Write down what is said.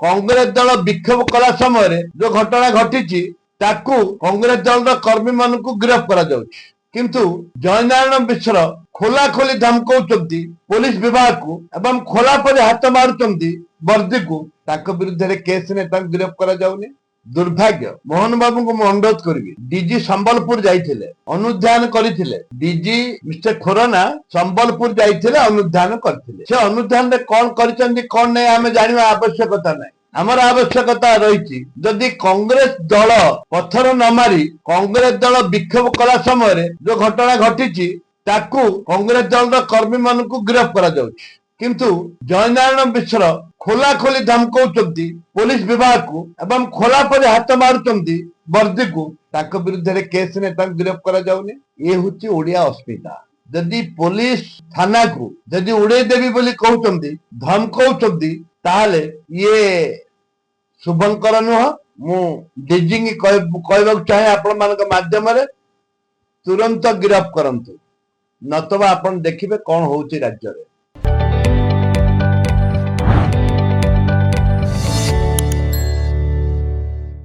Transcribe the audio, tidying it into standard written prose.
कांग्रेस दल विक्षोभ कला समय जो घटना घटी ताकू कांग्रेस दल कर्मी मान गिरफ्त करा किंतु जयनारायण मिश्र खोला खोली धमकाउछंती पुलिस विभाग को एवं खोला परी हाथ मारुछंती वर्दी को विरुद्ध केस ने गिरफ्त करा जाउनी। दुर्भाग्य मोहन बाबू को अनुरोध करी डीजी संबलपुर जाइथिले अनुध्यान करथिले डीजी मिस्टर खोरना संबलपुर जाइथिले अनुध्यान करथिले से अनुध्यान रे कोन करचंती कोन नै हमें जानिबा आवश्यकता नै। आमर आवश्यकता रही जदि कांग्रेस दल पत्थर न मारी कांग्रेस दल विक्षोभ कला समय जो घटना घटी ताकू कांग्रेस दल कर्मी मान गिरफ्त करा किंतु जयनारायण मिश्र खोला खोली धमकाउछंती पुलिस विभाग को एवं खोला परी हाथ मारुछंती वर्दी को विरुद्ध केस ने गिरफ्त करा जाउनी। ये होची ओडिया अस्मिता। जदि पुलिस थाना को जदि उड़े देवी बोली कहउछंती धमकाउछंती ताहले ये शुभंकर नुह मु डीजी कहबा चाहे आपण मान माध्यम तुरंत गिरफ्त करंतु नतबा आपण देखिबे कौन होउची राज्य रे।